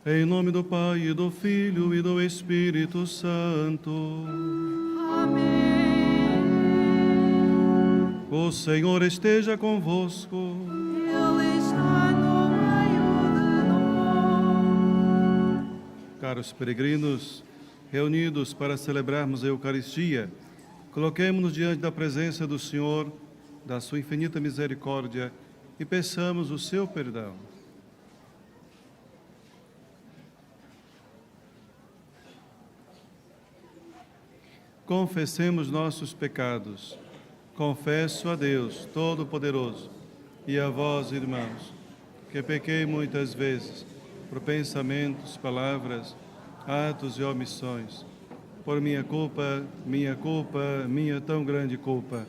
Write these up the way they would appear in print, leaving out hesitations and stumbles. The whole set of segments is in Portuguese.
Em nome do Pai, e do Filho, e do Espírito Santo. Amém. O Senhor esteja convosco. Ele está no meio de nós. Caros peregrinos, reunidos para celebrarmos a Eucaristia, coloquemo-nos diante da presença do Senhor, da sua infinita misericórdia, e peçamos o seu perdão. Confessemos nossos pecados. Confesso a Deus Todo-Poderoso e a vós, irmãos, que pequei muitas vezes, por pensamentos, palavras, atos e omissões, por minha culpa, minha tão grande culpa.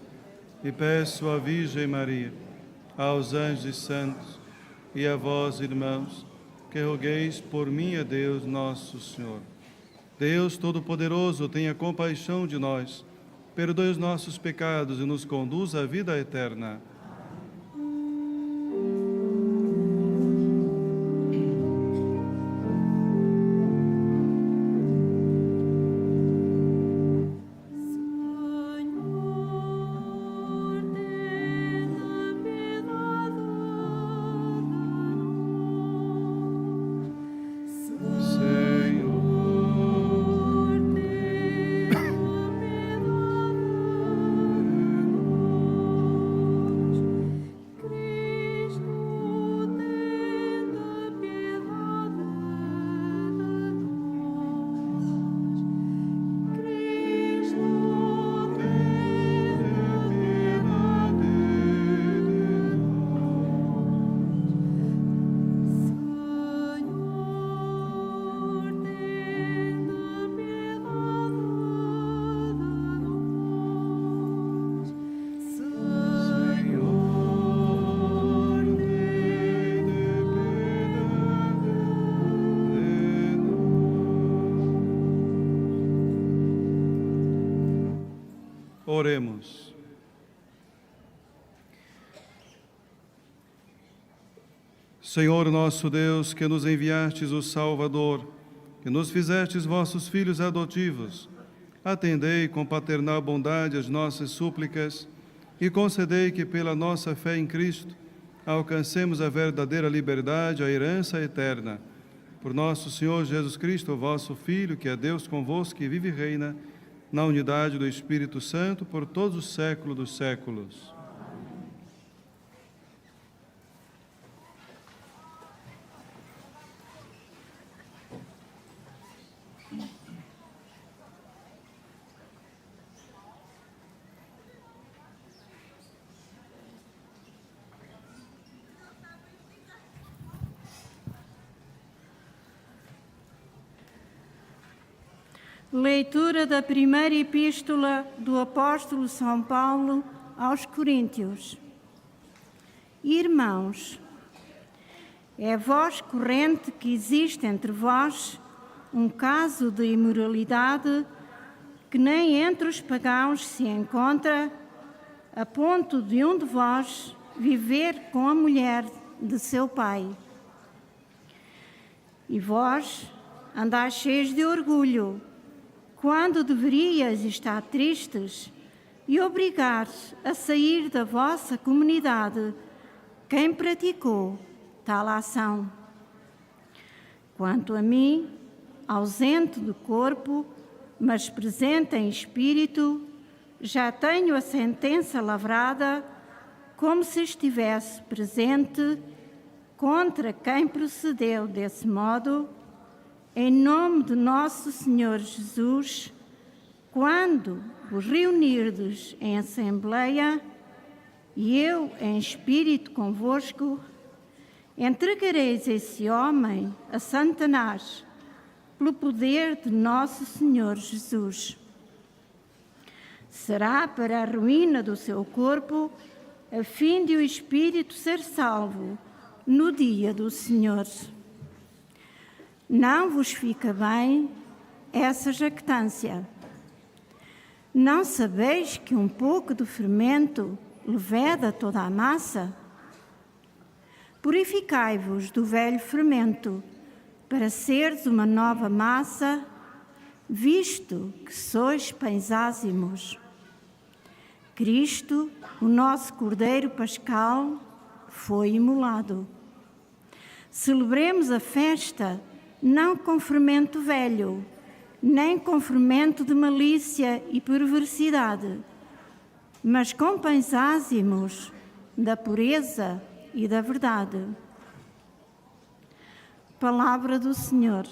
E peço à Virgem Maria, aos anjos e santos, e a vós, irmãos, que rogueis por mim a Deus nosso Senhor. Deus Todo-Poderoso, tenha compaixão de nós, perdoe os nossos pecados e nos conduz à vida eterna. Oremos. Senhor nosso Deus, que nos enviastes o Salvador, que nos fizestes vossos filhos adotivos, atendei com paternal bondade as nossas súplicas e concedei que, pela nossa fé em Cristo, alcancemos a verdadeira liberdade, a herança eterna. Por nosso Senhor Jesus Cristo, vosso Filho, que é Deus convosco e vive e reina, na unidade do Espírito Santo, por todos os séculos dos séculos. Leitura da primeira epístola do apóstolo São Paulo aos Coríntios. Irmãos, é voz corrente que existe entre vós um caso de imoralidade que nem entre os pagãos se encontra, a ponto de um de vós viver com a mulher de seu pai. E vós andais cheios de orgulho, quando deverias estar tristes e obrigar a sair da vossa comunidade quem praticou tal ação. Quanto a mim, ausente do corpo, mas presente em espírito, já tenho a sentença lavrada, como se estivesse presente, contra quem procedeu desse modo. Em nome de nosso Senhor Jesus, quando vos reunirdes em assembleia, e eu em espírito convosco, entregareis esse homem a Satanás, pelo poder de nosso Senhor Jesus. Será para a ruína do seu corpo, a fim de o espírito ser salvo no dia do Senhor. Não vos fica bem essa jactância. Não sabeis que um pouco de fermento leveda toda a massa? Purificai-vos do velho fermento, para seres uma nova massa, visto que sois pães ázimos. Cristo, o nosso Cordeiro Pascal, foi imolado. Celebremos a festa não com fermento velho, nem com fermento de malícia e perversidade, mas com pães ázimos da pureza e da verdade. Palavra do Senhor.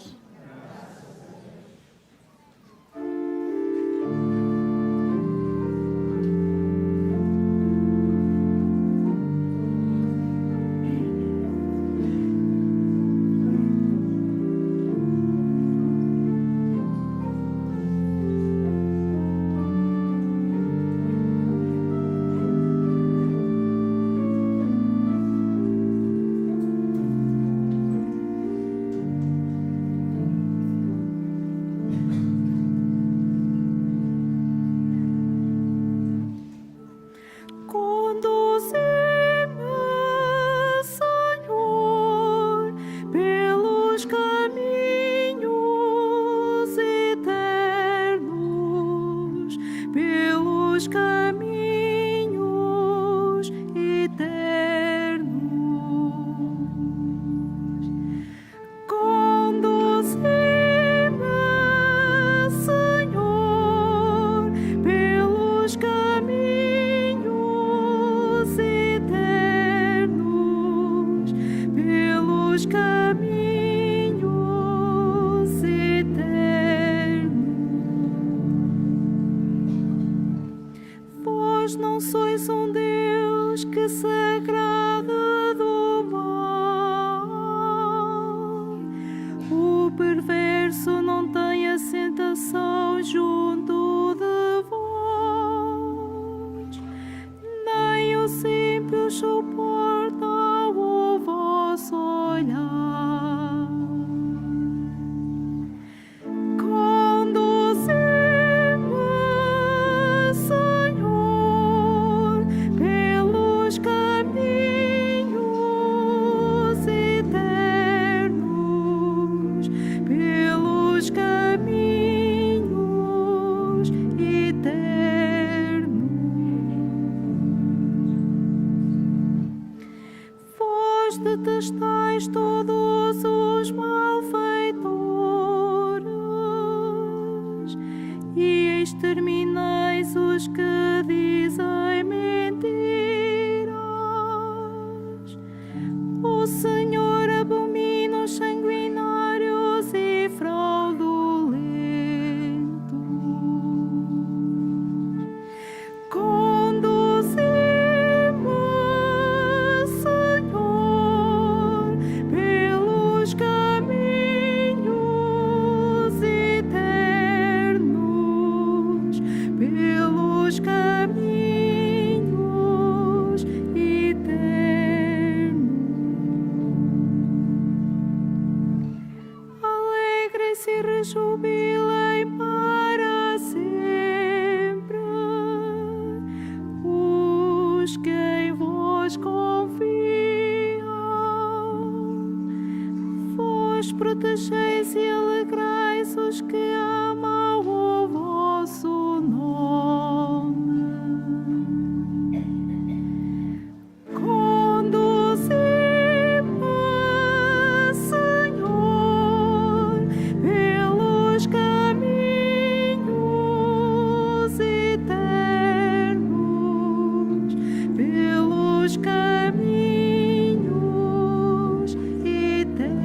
Detestais todos os malfeitores e exterminais os que dizem mentiras. O Senhor abomina os sanguinários e fraudulentos. Jubilei para sempre os que em vos confiam. Vós protegeis e alegrais os que amam o vosso nome. Caminhos eternos.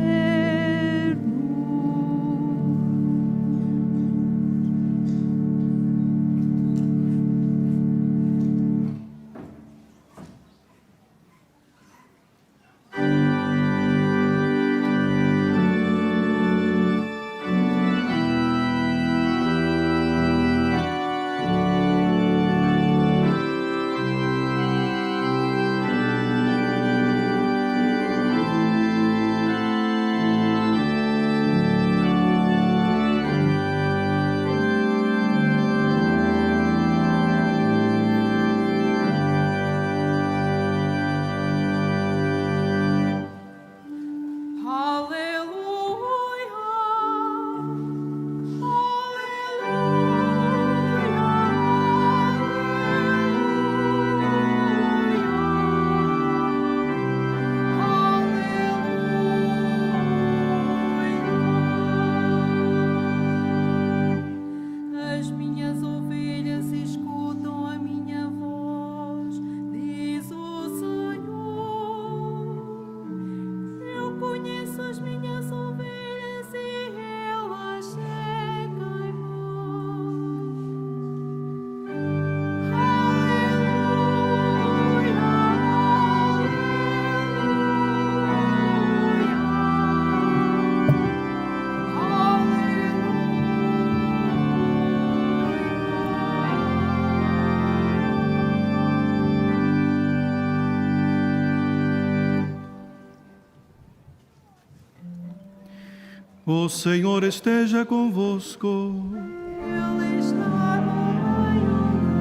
O Senhor esteja convosco. Ele está no meio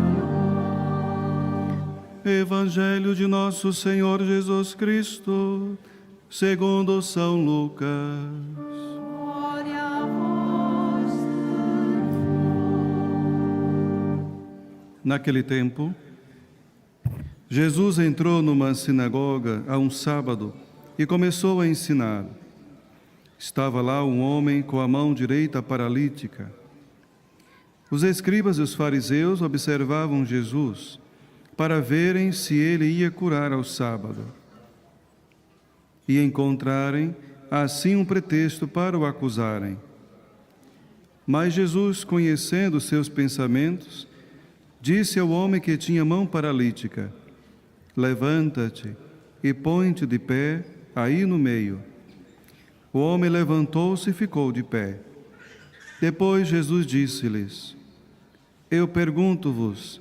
de nós. Evangelho de nosso Senhor Jesus Cristo, segundo São Lucas. Glória a vós, Naquele tempo, Jesus entrou numa sinagoga a um sábado e começou a ensinar. Estava lá um homem com a mão direita paralítica. Os escribas e os fariseus observavam Jesus para verem se ele ia curar ao sábado e encontrarem assim um pretexto para o acusarem. Mas Jesus, conhecendo seus pensamentos, disse ao homem que tinha a mão paralítica: levanta-te e põe-te de pé aí no meio. O homem levantou-se e ficou de pé. Depois Jesus disse-lhes: eu pergunto-vos,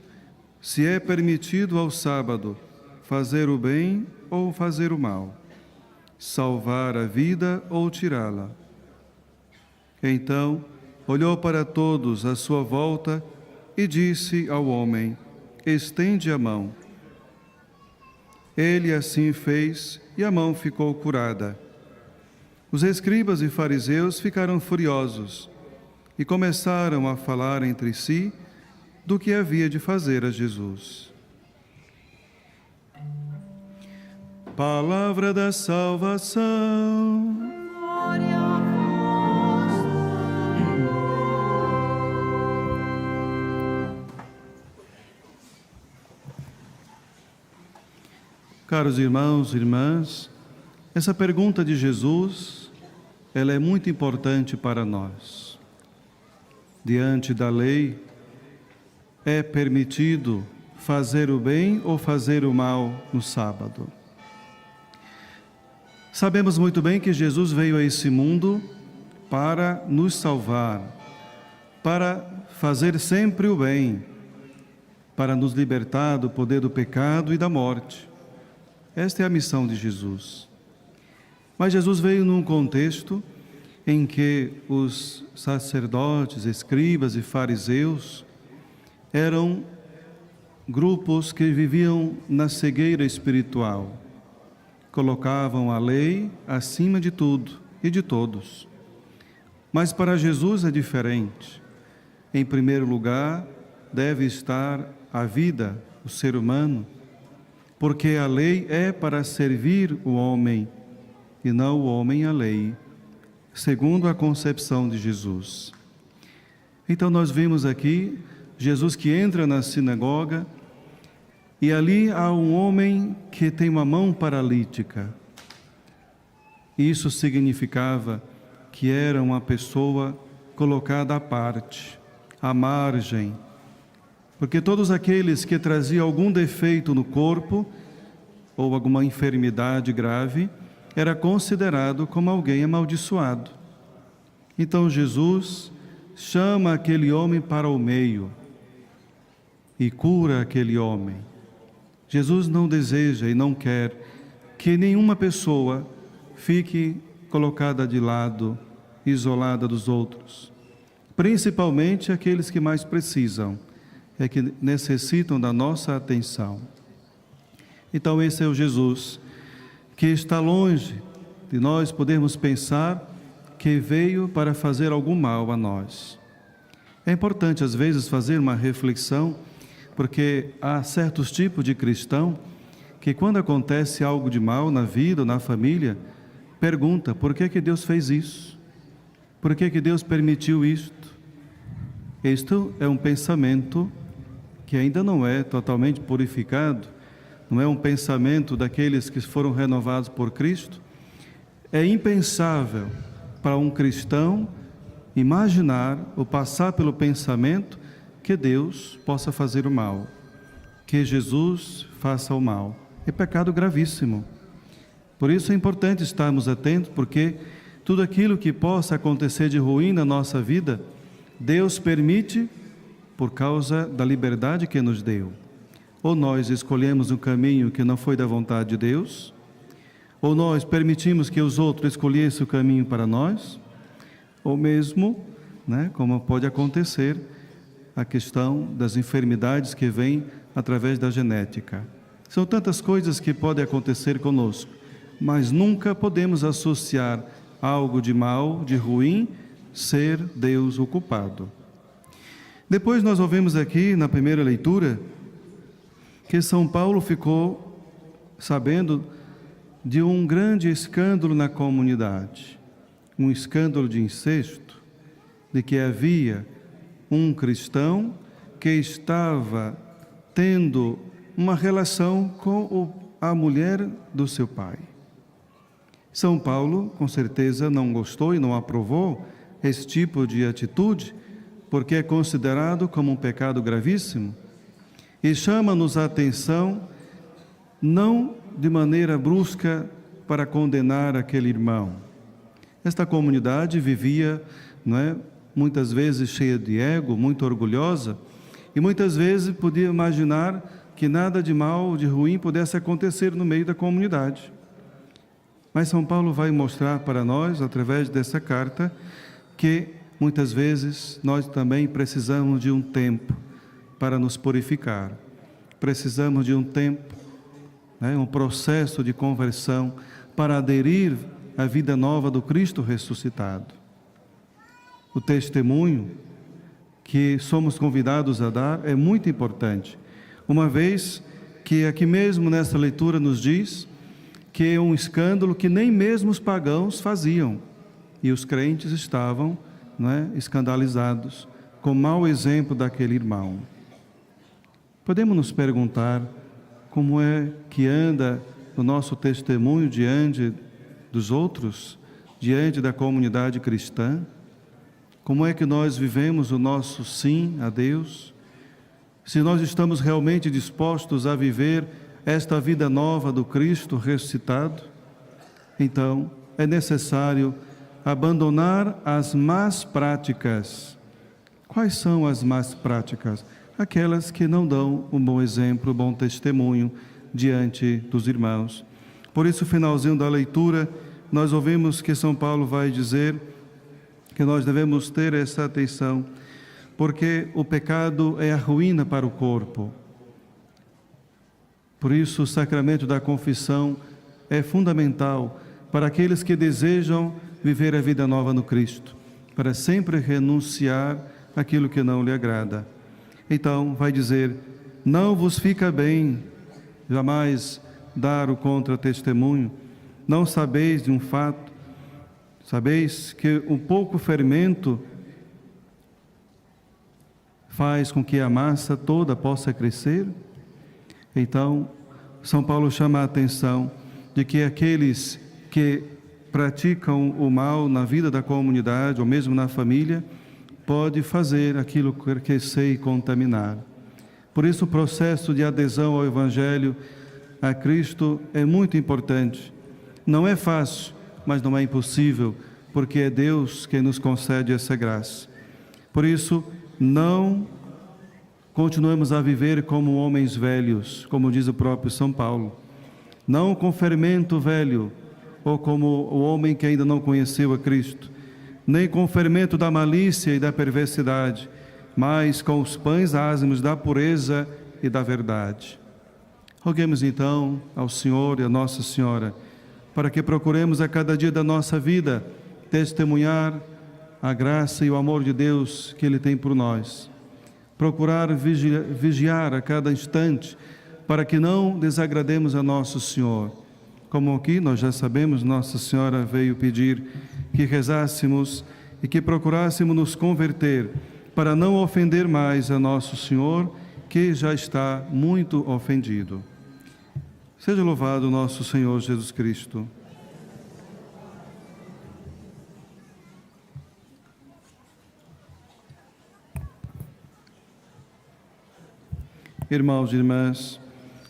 se é permitido ao sábado fazer o bem ou fazer o mal, salvar a vida ou tirá-la? Então olhou para todos à sua volta e disse ao homem: estende a mão. Ele assim fez e a mão ficou curada. Os escribas e fariseus ficaram furiosos e começaram a falar entre si do que havia de fazer a Jesus. Palavra da salvação. glória a vós, Caros irmãos e irmãs, essa pergunta de Jesus, ela é muito importante para nós. Diante da lei, é permitido fazer o bem ou fazer o mal no sábado? Sabemos muito bem que Jesus veio a esse mundo para nos salvar, para fazer sempre o bem, para nos libertar do poder do pecado e da morte. Esta é a missão de Jesus. Mas Jesus veio num contexto em que os sacerdotes, escribas e fariseus eram grupos que viviam na cegueira espiritual. Colocavam a lei acima de tudo e de todos. Mas para Jesus é diferente. Em primeiro lugar, deve estar a vida, o ser humano, porque a lei é para servir o homem e não o homem a lei, segundo a concepção de Jesus. Então nós vimos aqui Jesus que entra na sinagoga e ali há um homem que tem uma mão paralítica. Isso significava que era uma pessoa colocada à parte, à margem, porque todos aqueles que traziam algum defeito no corpo ou alguma enfermidade grave era considerado como alguém amaldiçoado. Então Jesus chama aquele homem para o meio e cura aquele homem. Jesus não deseja e não quer que nenhuma pessoa fique colocada de lado, isolada dos outros, principalmente aqueles que mais precisam, que necessitam da nossa atenção. Então esse é o Jesus que está longe de nós podermos pensar que veio para fazer algum mal a nós. É importante às vezes fazer uma reflexão, porque há certos tipos de cristão que quando acontece algo de mal na vida ou na família, pergunta: por que Deus fez isso? Por que Deus permitiu isto? Isto é um pensamento que ainda não é totalmente purificado, não é um pensamento daqueles que foram renovados por Cristo. É impensável para um cristão imaginar ou passar pelo pensamento que Deus possa fazer o mal, que Jesus faça o mal. É pecado gravíssimo. Por isso é importante estarmos atentos, porque tudo aquilo que possa acontecer de ruim na nossa vida, Deus permite por causa da liberdade que nos deu. Ou nós escolhemos um caminho que não foi da vontade de Deus, ou nós permitimos que os outros escolhessem o caminho para nós, ou mesmo, né, como pode acontecer, a questão das enfermidades que vêm através da genética. São tantas coisas que podem acontecer conosco, mas nunca podemos associar algo de mal, de ruim, ser Deus o culpado. Depois nós ouvimos aqui, na primeira leitura, que São Paulo ficou sabendo de um grande escândalo na comunidade, um escândalo de incesto, de que havia um cristão que estava tendo uma relação com a mulher do seu pai. São Paulo, com certeza, não gostou e não aprovou esse tipo de atitude, porque é considerado como um pecado gravíssimo, e chama-nos a atenção, não de maneira brusca para condenar aquele irmão. Esta comunidade vivia, não é, muitas vezes cheia de ego, muito orgulhosa, e muitas vezes podia imaginar que nada de mal, de ruim pudesse acontecer no meio da comunidade. Mas São Paulo vai mostrar para nós, através dessa carta, que muitas vezes nós também precisamos de um tempo para nos purificar. Precisamos de um tempo, né, um processo de conversão para aderir à vida nova do Cristo ressuscitado. O testemunho que somos convidados a dar é muito importante, uma vez que aqui mesmo nessa leitura nos diz que é um escândalo que nem mesmo os pagãos faziam, e os crentes estavam, não é, escandalizados com o mau exemplo daquele irmão. Podemos nos perguntar como é que anda o nosso testemunho diante dos outros, diante da comunidade cristã? Como é que nós vivemos o nosso sim a Deus? Se nós estamos realmente dispostos a viver esta vida nova do Cristo ressuscitado, então é necessário abandonar as más práticas. Quais são as más práticas? Aquelas que não dão um bom exemplo, um bom testemunho diante dos irmãos. Por isso, no finalzinho da leitura, nós ouvimos que São Paulo vai dizer que nós devemos ter essa atenção, porque o pecado é a ruína para o corpo. Por isso, o sacramento da confissão é fundamental para aqueles que desejam viver a vida nova no Cristo, para sempre renunciar àquilo que não lhe agrada. Então, vai dizer, não vos fica bem jamais dar o contra-testemunho, não sabeis de um fato, sabeis que um pouco fermento faz com que a massa toda possa crescer? Então, São Paulo chama a atenção de que aqueles que praticam o mal na vida da comunidade, ou mesmo na família, pode fazer aquilo que crescer e contaminar. Por isso, o processo de adesão ao Evangelho, a Cristo, é muito importante. Não é fácil, mas não é impossível, porque é Deus quem nos concede essa graça. Por isso, não continuemos a viver como homens velhos, como diz o próprio São Paulo. Não com fermento velho, ou como o homem que ainda não conheceu a Cristo, nem com o fermento da malícia e da perversidade, mas com os pães ázimos da pureza e da verdade. Roguemos então ao Senhor e a Nossa Senhora, para que procuremos a cada dia da nossa vida testemunhar a graça e o amor de Deus que Ele tem por nós. Procurar vigiar a cada instante, para que não desagrademos a Nosso Senhor. Como aqui nós já sabemos, Nossa Senhora veio pedir que rezássemos e que procurássemos nos converter, para não ofender mais a Nosso Senhor, que já está muito ofendido. Seja louvado nosso Senhor Jesus Cristo. Irmãos e irmãs,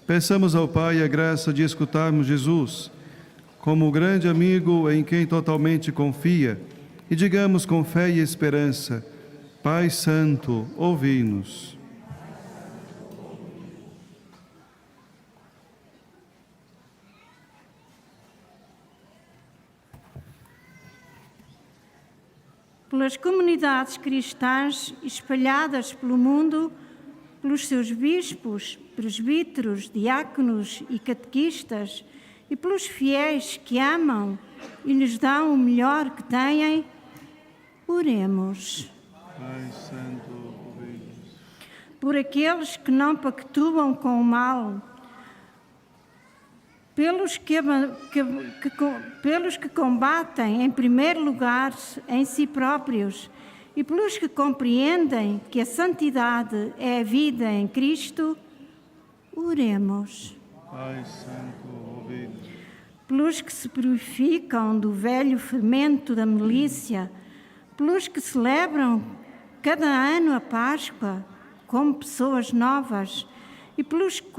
peçamos ao Pai a graça de escutarmos Jesus como o grande amigo em quem totalmente confia e digamos com fé e esperança: Pai Santo, ouvi-nos. pelas comunidades cristãs espalhadas pelo mundo, pelos seus bispos, presbíteros, diáconos e catequistas, e pelos fiéis que amam e lhes dão o melhor que têm, oremos. Pai Santo, ouvi-nos. Por aqueles que não pactuam com o mal, pelos que combatem, em primeiro lugar, em si próprios, e pelos que compreendem que a santidade é a vida em Cristo, oremos. Pai Santo, ouvi-nos. Pelos que se purificam do velho fermento da milícia, pelos que celebram cada ano a Páscoa como pessoas novas, e pelos que,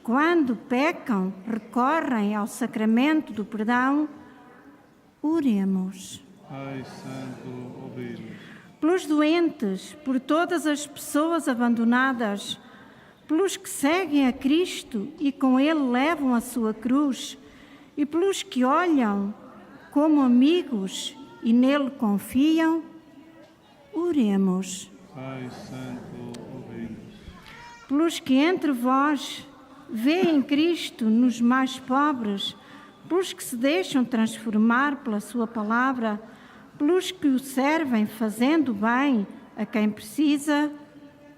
quando pecam, recorrem ao sacramento do perdão, oremos. Pai Santo, ouvi-nos. Pelos doentes, por todas as pessoas abandonadas, pelos que seguem a Cristo e com Ele levam a sua cruz, e pelos que olham como amigos e nele confiam, oremos. Pai Santo, ouvi-nos. Pelos que entre vós veem Cristo nos mais pobres, pelos que se deixam transformar pela sua palavra, pelos que o servem fazendo bem a quem precisa,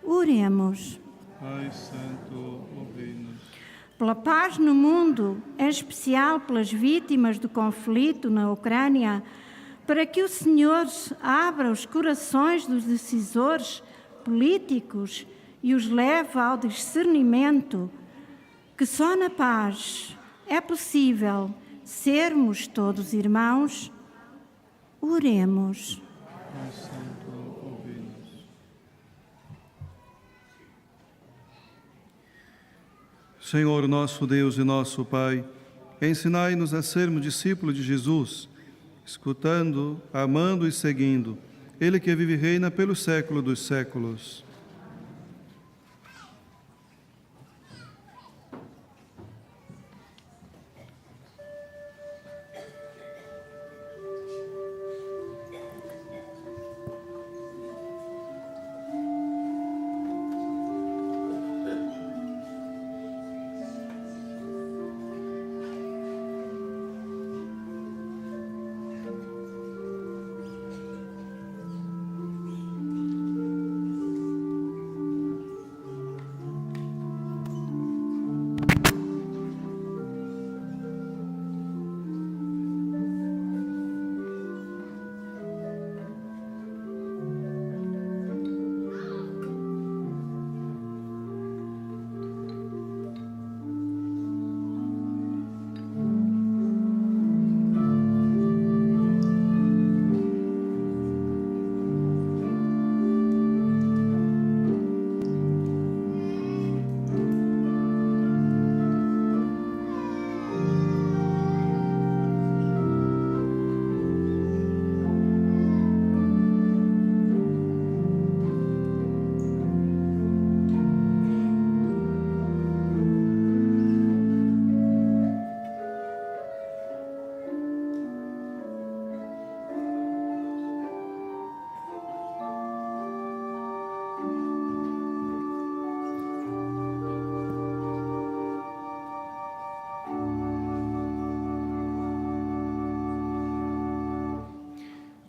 oremos. Pai Santo, ouvi-nos. Pela paz no mundo, em especial pelas vítimas do conflito na Ucrânia, para que o Senhor abra os corações dos decisores políticos e os leve ao discernimento que só na paz é possível sermos todos irmãos, oremos. Pai Santo, ouvi-nos. Senhor nosso Deus e nosso Pai, ensinai-nos a sermos discípulos de Jesus, escutando, amando e seguindo, Ele que vive e reina pelos séculos dos séculos.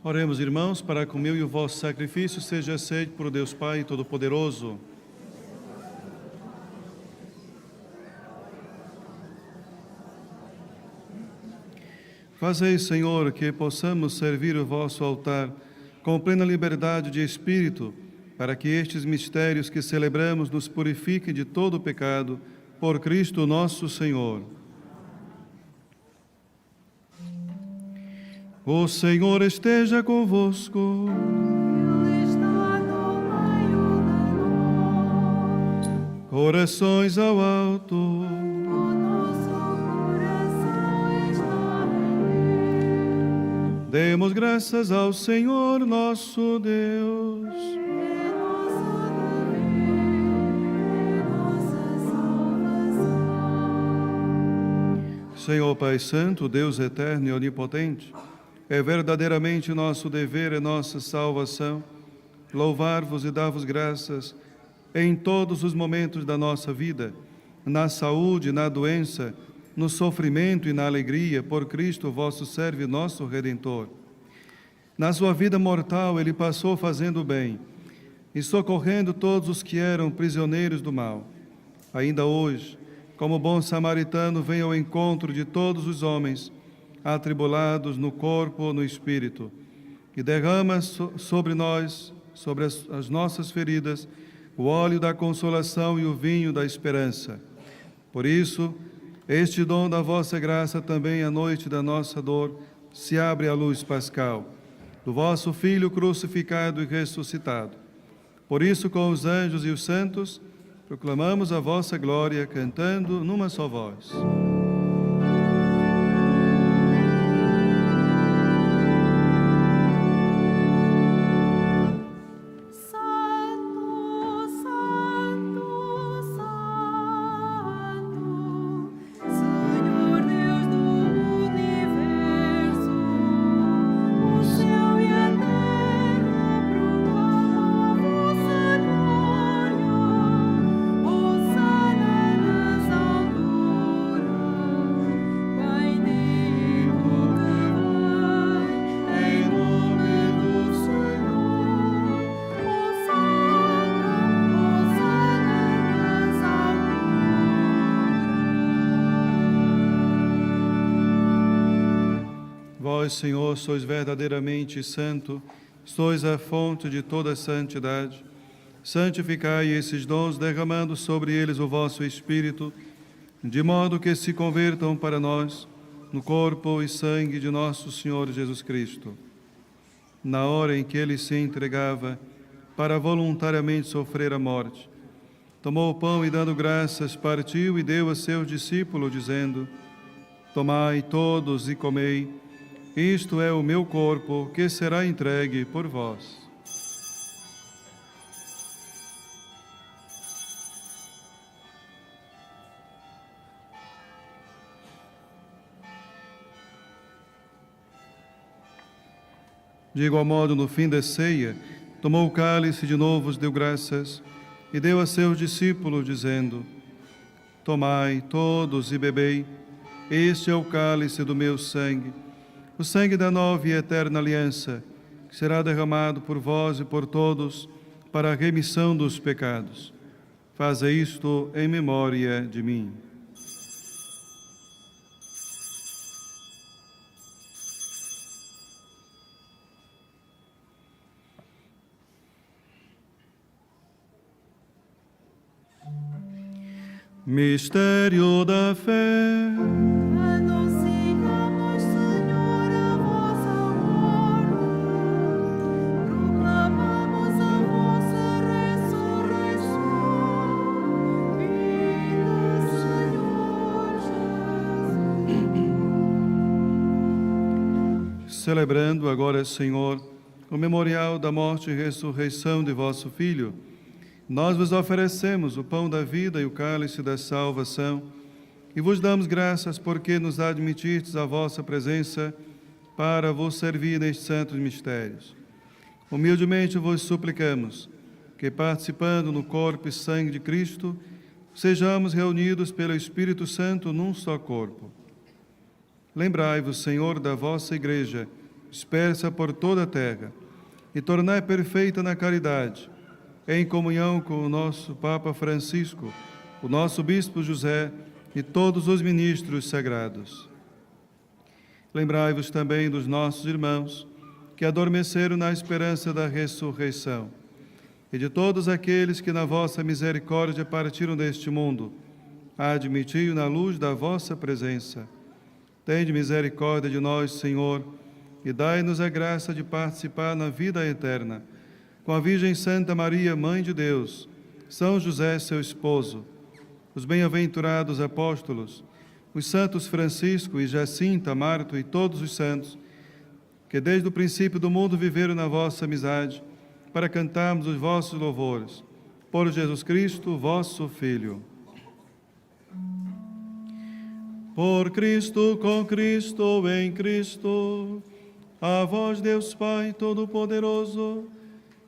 Oremos, irmãos, para que o meu e o vosso sacrifício seja aceito por Deus Pai Todo-Poderoso. Fazei, Senhor, que possamos servir o vosso altar com plena liberdade de espírito, para que estes mistérios que celebramos nos purifiquem de todo o pecado, por Cristo nosso Senhor. O Senhor esteja convosco. Ele está no meio de nós. Corações ao alto. O nosso coração está em Ti. Demos graças ao Senhor nosso Deus. É nosso dever, é nossa salvação. Senhor Pai Santo, Deus eterno e onipotente, É verdadeiramente nosso dever e nossa salvação louvar-vos e dar-vos graças em todos os momentos da nossa vida, na saúde, na doença, no sofrimento e na alegria, por Cristo, vosso servo e nosso Redentor. Na sua vida mortal, ele passou fazendo o bem e socorrendo todos os que eram prisioneiros do mal. Ainda hoje, como bom samaritano, vem ao encontro de todos os homens, atribulados no corpo ou no espírito, e derrama sobre nós, sobre as nossas feridas, o óleo da consolação e o vinho da esperança. Por isso, este dom da vossa graça também à noite da nossa dor se abre à luz pascal, do vosso Filho crucificado e ressuscitado. Por isso, com os anjos e os santos, proclamamos a vossa glória, cantando numa só voz. Vós, Senhor, sois verdadeiramente santo, sois a fonte de toda santidade. Santificai esses dons, derramando sobre eles o vosso Espírito, de modo que se convertam para nós no corpo e sangue de nosso Senhor Jesus Cristo. Na hora em que ele se entregava para voluntariamente sofrer a morte, tomou o pão e, dando graças, partiu e deu a seus discípulos, dizendo: Tomai todos e comei, isto é o meu corpo, que será entregue por vós. De igual modo, no fim da ceia, tomou o cálice, de novo deu graças, e deu a seus discípulos, dizendo: Tomai todos e bebei, este é o cálice do meu sangue, o sangue da nova e eterna aliança, que será derramado por vós e por todos para a remissão dos pecados. Faze isto em memória de mim. Mistério da fé. Anunciamos, Senhor, a vossa morte, proclamamos a vossa ressurreição. Viva, Senhor Jesus. Celebrando agora, Senhor, o memorial da morte e ressurreição de vosso Filho, nós vos oferecemos o pão da vida e o cálice da salvação e vos damos graças porque nos admitistes à vossa presença para vos servir nestes santos mistérios. Humildemente vos suplicamos que, participando no corpo e sangue de Cristo, sejamos reunidos pelo Espírito Santo num só corpo. Lembrai-vos, Senhor, da vossa Igreja, dispersa por toda a terra, e tornai perfeita na caridade, em comunhão com o nosso Papa Francisco, o nosso Bispo José e todos os ministros sagrados. Lembrai-vos também dos nossos irmãos que adormeceram na esperança da ressurreição e de todos aqueles que na vossa misericórdia partiram deste mundo. Admiti-o na luz da vossa presença. Tende misericórdia de nós, Senhor, e dai-nos a graça de participar na vida eterna com a Virgem Santa Maria, Mãe de Deus, São José, seu esposo, os bem-aventurados apóstolos, os santos Francisco e Jacinta, Marto e todos os santos, que desde o princípio do mundo viveram na vossa amizade, para cantarmos os vossos louvores. Por Jesus Cristo, vosso Filho. Por Cristo, com Cristo, em Cristo, A vós, Deus Pai Todo-Poderoso,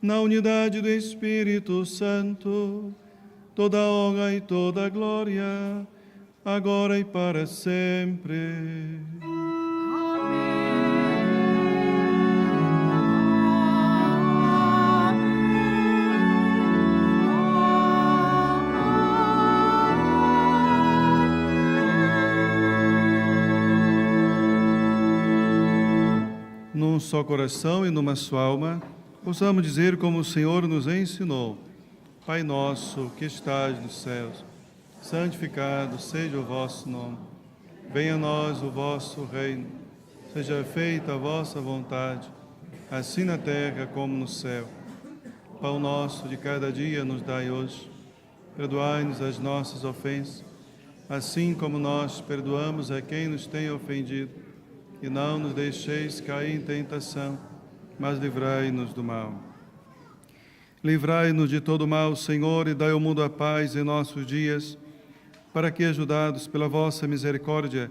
na unidade do Espírito Santo, toda a honra e toda a glória, agora e para sempre. Num só coração e numa só alma, possamos dizer como o Senhor nos ensinou: Pai nosso que estás nos céus, santificado seja o vosso nome. Venha a nós o vosso reino. Seja feita a vossa vontade, assim na terra como no céu. Pão nosso de cada dia nos dai hoje. Perdoai-nos as nossas ofensas, assim como nós perdoamos a quem nos tem ofendido. E não nos deixeis cair em tentação, mas livrai-nos do mal. Livrai-nos de todo mal, Senhor, e dai ao mundo a paz em nossos dias, para que, ajudados pela vossa misericórdia,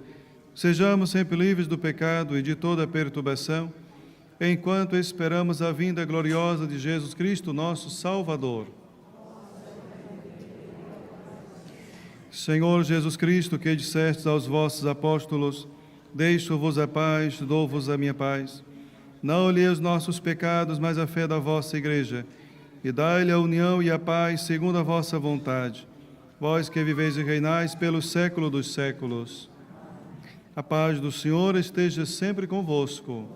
sejamos sempre livres do pecado e de toda perturbação, enquanto esperamos a vinda gloriosa de Jesus Cristo, nosso Salvador. Senhor Jesus Cristo, que dissestes aos vossos apóstolos: deixo-vos a paz, dou-vos a minha paz. Não olhei os nossos pecados, mas a fé da vossa Igreja, e dai-lhe a união e a paz segundo a vossa vontade. Vós que viveis e reinais pelo século dos séculos. A paz do Senhor esteja sempre convosco.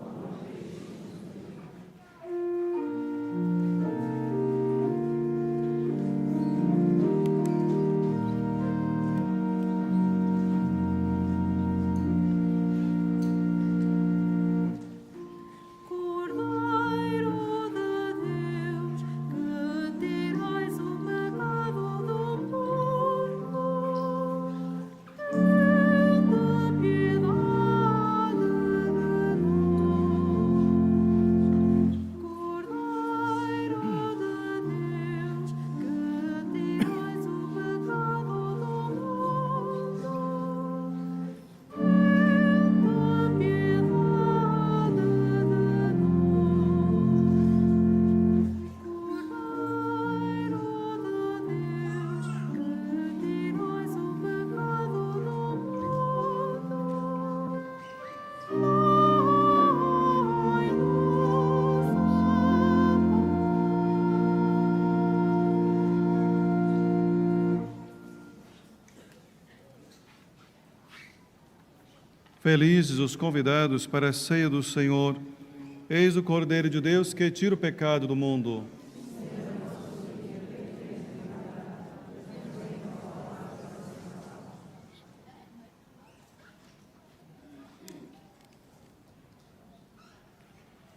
Felizes os convidados para a ceia do Senhor. Eis o Cordeiro de Deus que tira o pecado do mundo.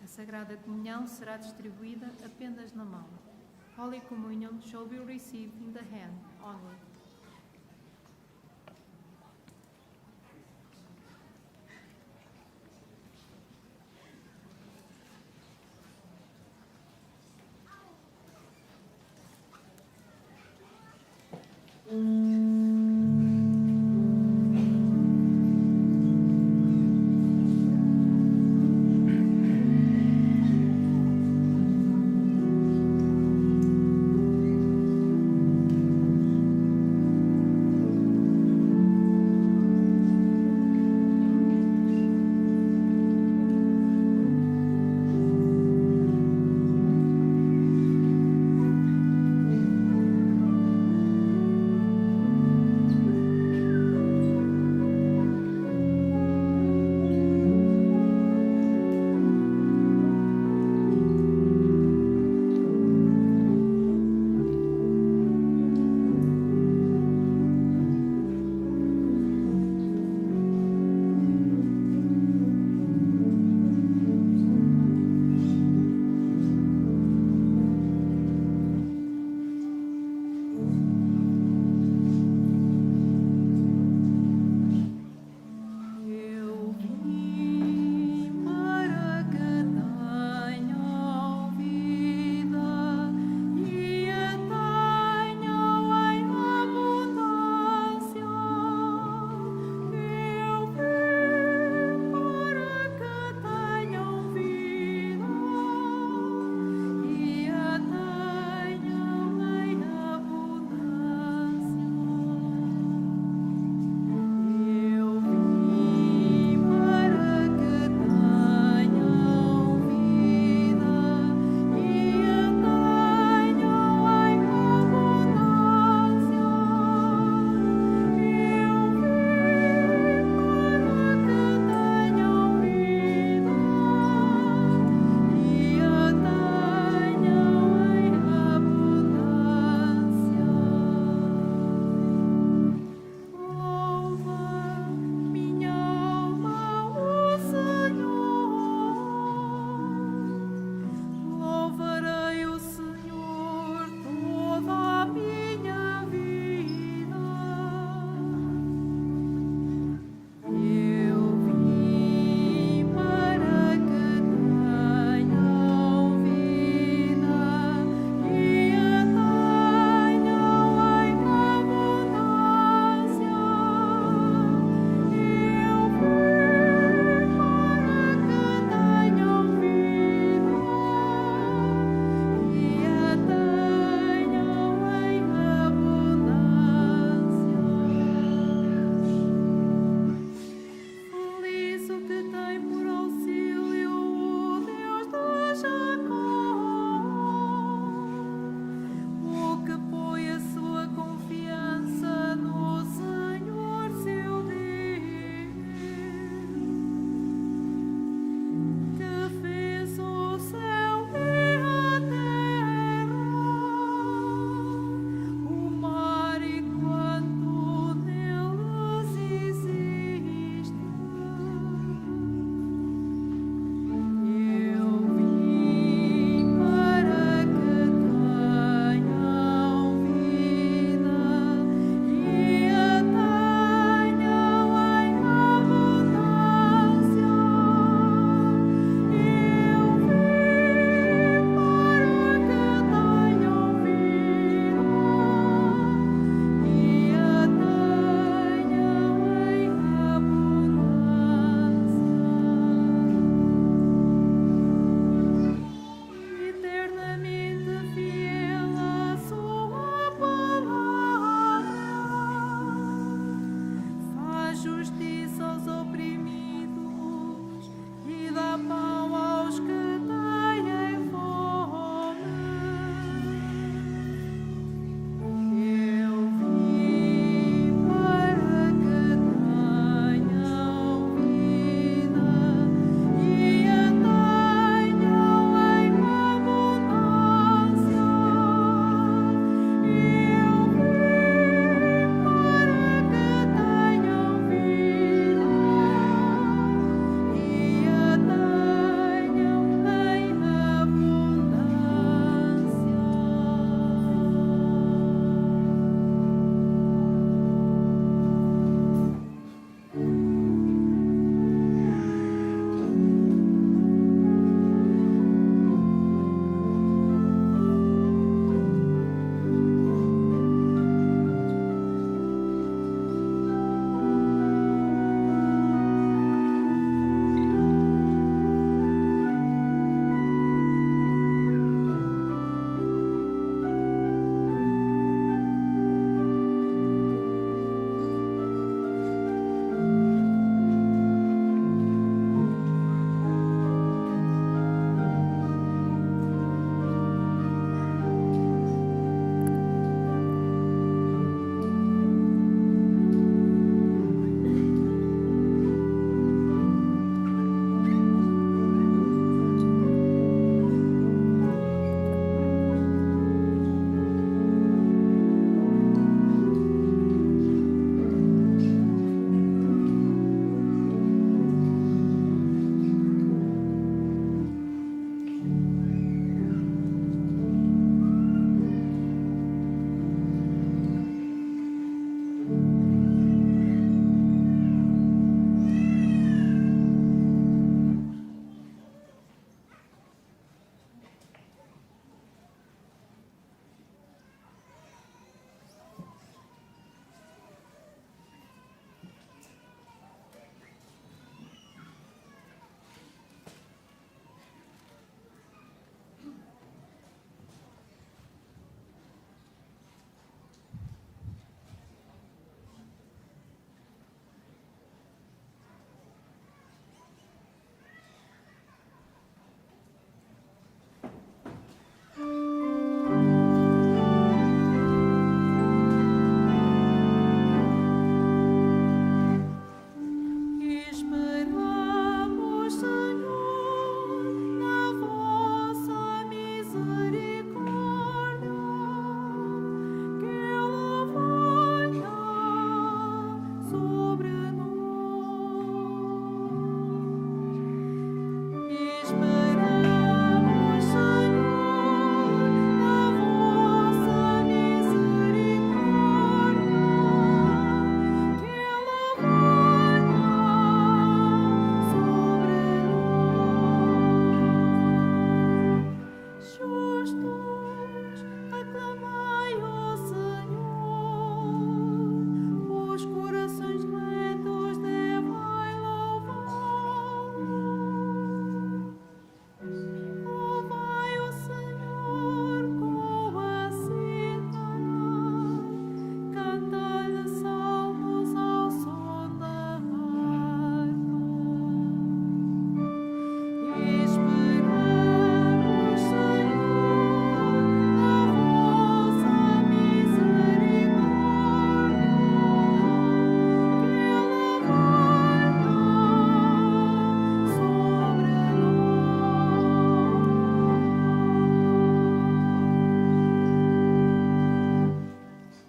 A Sagrada Comunhão será distribuída apenas na mão. Holy Communion shall be received in the hand only.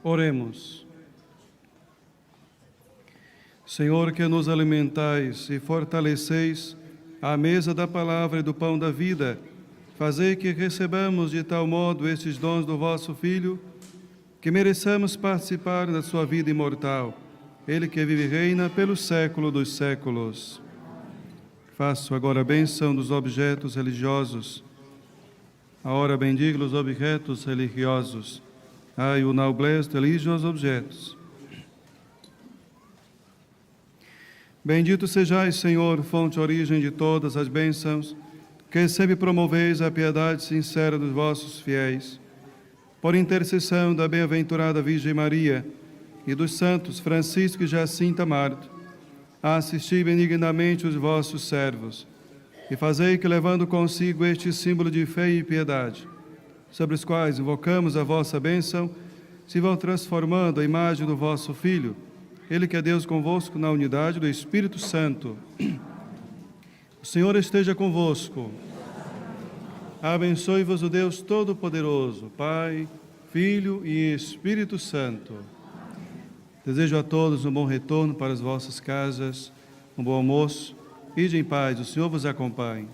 Oremos. Senhor, que nos alimentais e fortaleceis à mesa da palavra e do pão da vida, fazei que recebamos de tal modo estes dons do vosso Filho, que mereçamos participar da sua vida imortal, Ele que vive e reina pelo século dos séculos. Faço agora a bênção dos objetos religiosos. A hora bendiga os objetos religiosos. Ai, o noblesse elige os objetos. Bendito sejais, Senhor, fonte e origem de todas as bênçãos, que sempre promoveis a piedade sincera dos vossos fiéis. Por intercessão da bem-aventurada Virgem Maria e dos santos Francisco e Jacinta Marto, assisti benignamente os vossos servos, e fazei que, levando consigo este símbolo de fé e piedade, sobre os quais invocamos a vossa bênção, se vão transformando a imagem do vosso Filho, Ele que é Deus convosco na unidade do Espírito Santo. O Senhor esteja convosco. Abençoe-vos o Deus Todo-Poderoso, Pai, Filho e Espírito Santo. Desejo a todos um bom retorno para as vossas casas, um bom almoço. Ide em paz, o Senhor vos acompanhe.